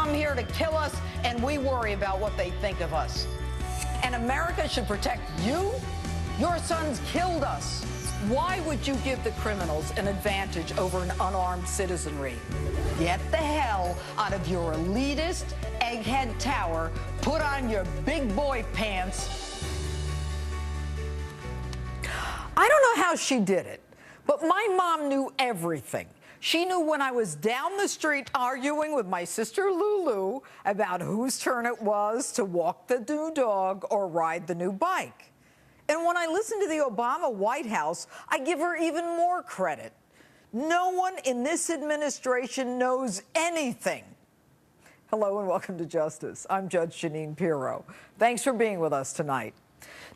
come here to kill us, and we worry about what they think of us. And America should protect you? Your sons killed us. Why would you give the criminals an advantage over an unarmed citizenry? Get the hell out of your elitist egghead tower. Put on your big boy pants. I don't know how she did it, but my mom knew everything. She knew when I was down the street arguing with my sister Lulu about whose turn it was to walk the new dog or ride the new bike. And when I listen to the Obama White House, I give her even more credit. No one in this administration knows anything. Hello and welcome to Justice. I'm Judge Jeanine Pirro. Thanks for being with us tonight.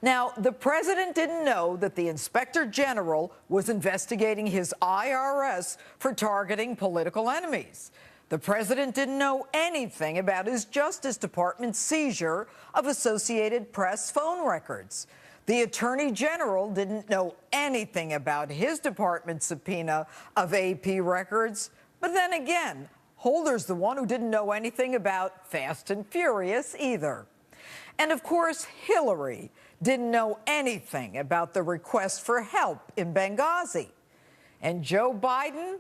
Now, the president didn't know that the inspector general was investigating his IRS for targeting political enemies. The president didn't know anything about his Justice Department seizure of Associated Press phone records. The Attorney General didn't know anything about his department's subpoena of AP records. But then again, Holder's the one who didn't know anything about Fast and Furious either. And of course, Hillary didn't know anything about the request for help in Benghazi. And Joe Biden,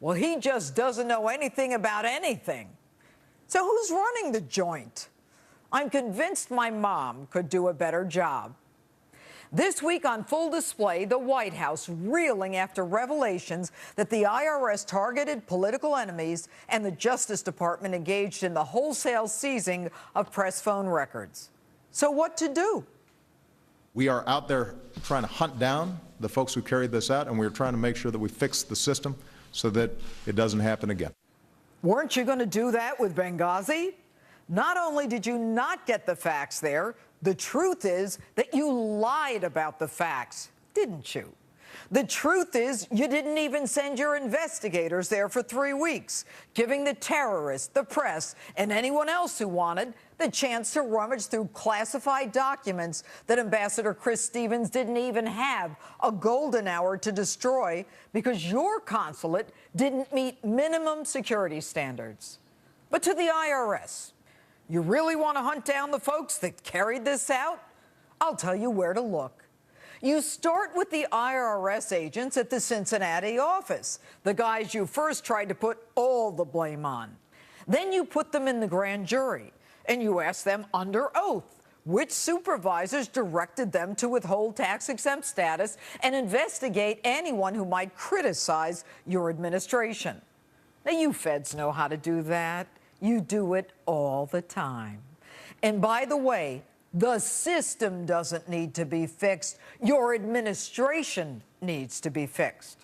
well, he just doesn't know anything about anything. So who's running the joint? I'm convinced my mom could do a better job. This week on full display, the White House reeling after revelations that the IRS targeted political enemies and the Justice Department engaged in the wholesale seizing of press phone records. So what to do? We are out there trying to hunt down the folks who carried this out, and we're trying to make sure that we fix the system so that it doesn't happen again. Weren't you going to do that with Benghazi? Not only did you not get the facts there, the truth is that you lied about the facts, didn't you? The truth is you didn't even send your investigators there for 3 weeks, giving the terrorists, the press, and anyone else who wanted the chance to rummage through classified documents that Ambassador Chris Stevens didn't even have a golden hour to destroy because your consulate didn't meet minimum security standards. But to the IRS, you really want to hunt down the folks that carried this out? I'll tell you where to look. You start with the IRS agents at the Cincinnati office, the guys you first tried to put all the blame on. Then you put them in the grand jury, and you ask them under oath which supervisors directed them to withhold tax-exempt status and investigate anyone who might criticize your administration. Now, you feds know how to do that. You do it all the time. And by the way, the system doesn't need to be fixed. Your administration needs to be fixed.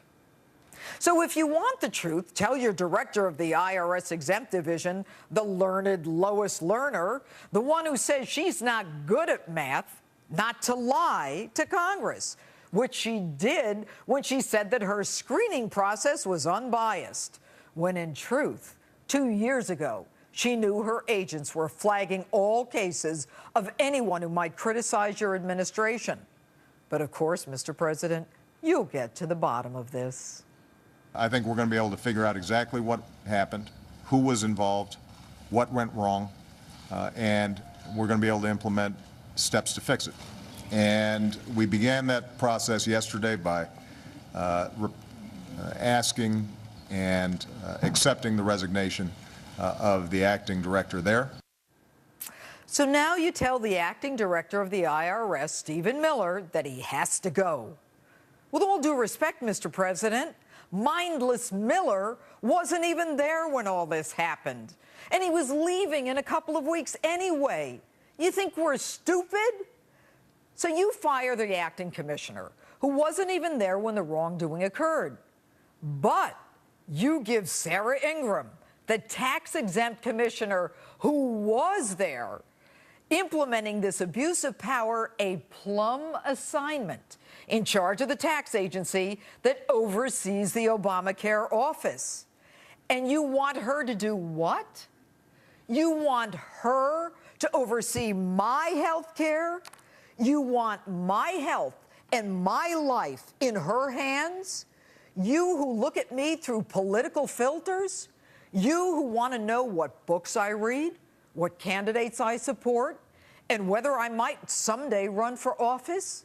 So if you want the truth, tell your director of the IRS exempt division, the learned Lois Lerner, the one who says she's not good at math, not to lie to Congress, which she did when she said that her screening process was unbiased, when in truth, 2 years ago, she knew her agents were flagging all cases of anyone who might criticize your administration. But of course, Mr. President, you'll get to the bottom of this. I think we're going to be able to figure out exactly what happened, who was involved, what went wrong, and we're going to be able to implement steps to fix it. And we began that process yesterday by asking and accepting the resignation of the acting director there. So now you tell the acting director of the IRS, Stephen Miller, that he has to go. With all due respect, Mr. President, mindless Miller wasn't even there when all this happened. And he was leaving in a couple of weeks anyway. You think we're stupid? So you fire the acting commissioner, who wasn't even there when the wrongdoing occurred. But you give Sarah Ingram, the tax-exempt commissioner who was there, implementing this abuse of power, a plum assignment in charge of the tax agency that oversees the Obamacare office. And you want her to do what? You want her to oversee my health care? You want my health and my life in her hands? You who look at me through political filters? You who want to know what books I read, what candidates I support, and whether I might someday run for office?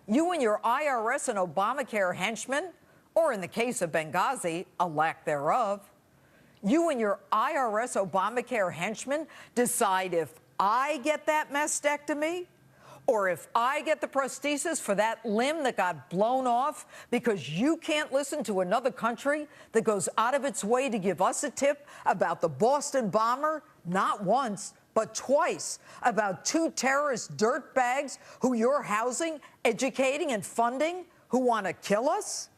You and your IRS and Obamacare henchmen, or in the case of Benghazi, a lack thereof. You and your IRS Obamacare henchmen decide if I get that mastectomy, or if I get the prosthesis for that limb that got blown off because you can't listen to another country that goes out of its way to give us a tip about the Boston bomber, not once, but twice, about two terrorist dirtbags who you're housing, educating, and funding, who want to kill us?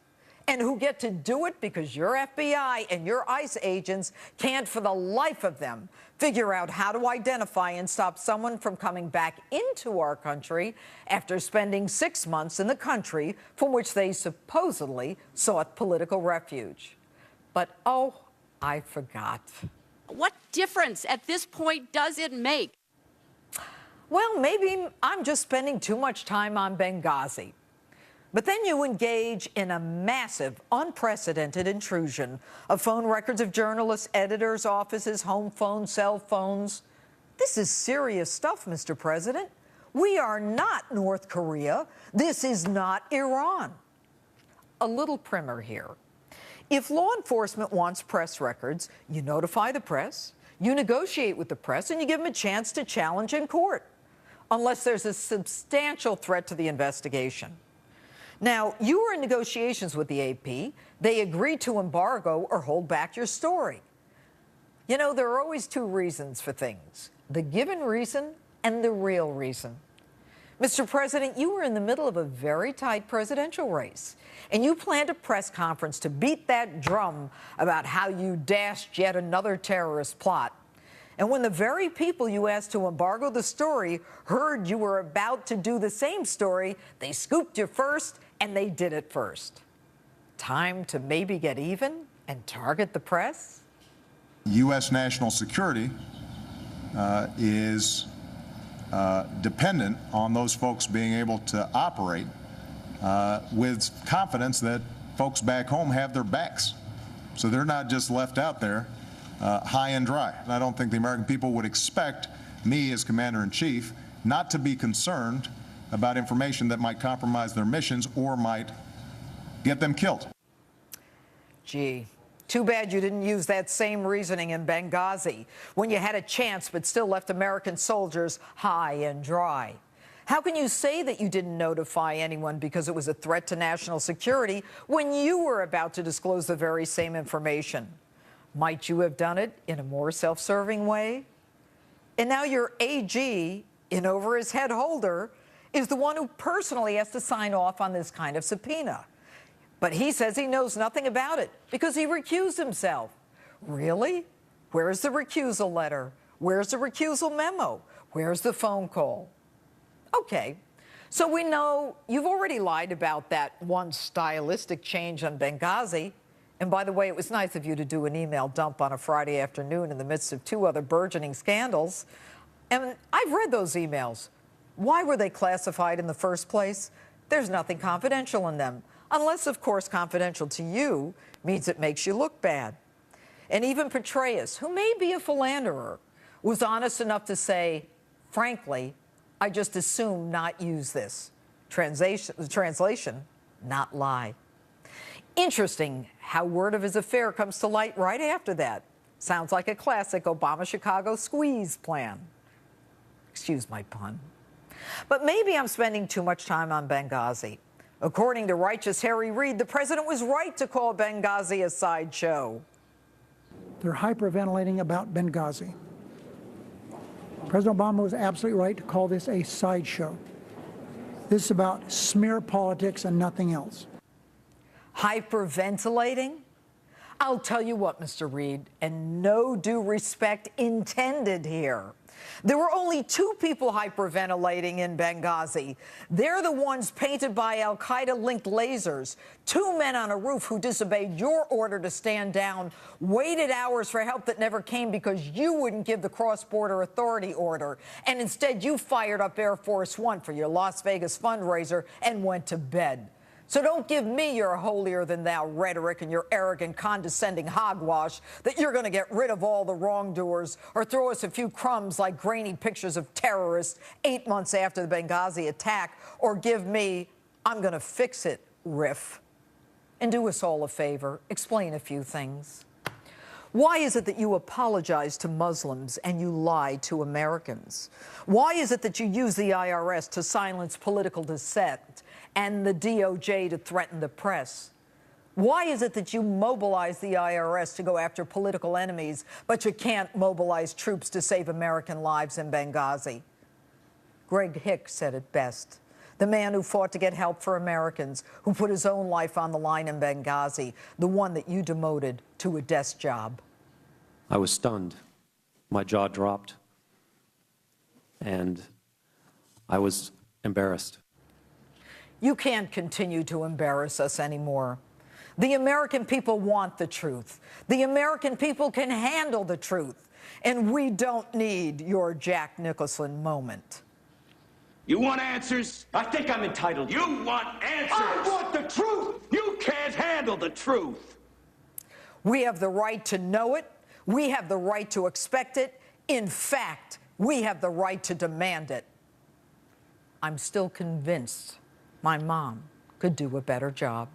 And who get to do it because your FBI and your ICE agents can't, for the life of them, figure out how to identify and stop someone from coming back into our country after spending 6 months in the country from which they supposedly sought political refuge. But, oh, I forgot. What difference at this point does it make? Well, maybe I'm just spending too much time on Benghazi. But then you engage in a massive, unprecedented intrusion of phone records of journalists, editors' offices, home phones, cell phones. This is serious stuff, Mr. President. We are not North Korea. This is not Iran. A little primer here. If law enforcement wants press records, you notify the press, you negotiate with the press, and you give them a chance to challenge in court, unless there's a substantial threat to the investigation. Now, you were in negotiations with the AP. They agreed to embargo or hold back your story. You know, there are always two reasons for things: the given reason and the real reason. Mr. President, you were in the middle of a very tight presidential race, and you planned a press conference to beat that drum about how you dashed yet another terrorist plot. And when the very people you asked to embargo the story heard you were about to do the same story, they scooped you first, and they did it first. Time to maybe get even and target the press? U.S. national security is dependent on those folks being able to operate with confidence that folks back home have their backs. So they're not just left out there high and dry. And I don't think the American people would expect me as Commander-in-Chief not to be concerned about information that might compromise their missions or might get them killed. Gee, too bad you didn't use that same reasoning in Benghazi when you had a chance but still left American soldiers high and dry. How can you say that you didn't notify anyone because it was a threat to national security when you were about to disclose the very same information? Might you have done it in a more self-serving way? And now your AG, in over his head holder, is the one who personally has to sign off on this kind of subpoena. But he says he knows nothing about it because he recused himself. Really? Where's the recusal letter? Where's the recusal memo? Where's the phone call? Okay, so we know you've already lied about that one stylistic change on Benghazi. And by the way, it was nice of you to do an email dump on a Friday afternoon in the midst of two other burgeoning scandals. And I've read those emails. Why were they classified in the first place? There's nothing confidential in them, unless, of course, confidential to you means it makes you look bad. And even Petraeus, who may be a philanderer, was honest enough to say, frankly, I just assume not use this. Translation, not lie. Interesting how word of his affair comes to light right after that. Sounds like a classic Obama-Chicago squeeze plan. Excuse my pun. But maybe I'm spending too much time on Benghazi. According to righteous Harry Reid, the president was right to call Benghazi a sideshow. They're hyperventilating about Benghazi. President Obama was absolutely right to call this a sideshow. This is about smear politics and nothing else. Hyperventilating? I'll tell you what, Mr. Reid, and no due respect intended here. There were only two people hyperventilating in Benghazi. They're the ones painted by al-Qaeda-linked lasers. Two men on a roof who disobeyed your order to stand down, waited hours for help that never came because you wouldn't give the cross-border authority order. And instead, you fired up Air Force One for your Las Vegas fundraiser and went to bed. So don't give me your holier-than-thou rhetoric and your arrogant, condescending hogwash that you're going to get rid of all the wrongdoers or throw us a few crumbs like grainy pictures of terrorists 8 months after the Benghazi attack, or give me, I'm going to fix it, riff. And do us all a favor, explain a few things. Why is it that you apologize to Muslims and you lie to Americans? Why is it that you use the IRS to silence political dissent and the DOJ to threaten the press? Why is it that you mobilize the IRS to go after political enemies, but you can't mobilize troops to save American lives in Benghazi? Greg Hicks said it best. The man who fought to get help for Americans, who put his own life on the line in Benghazi, the one that you demoted to a desk job. I was stunned. My jaw dropped. And I was embarrassed. You can't continue to embarrass us anymore. The American people want the truth. The American people can handle the truth. And we don't need your Jack Nicholson moment. You want answers? I think I'm entitled. You want answers? I want the truth! You can't handle the truth. We have the right to know it. We have the right to expect it. In fact, we have the right to demand it. I'm still convinced my mom could do a better job.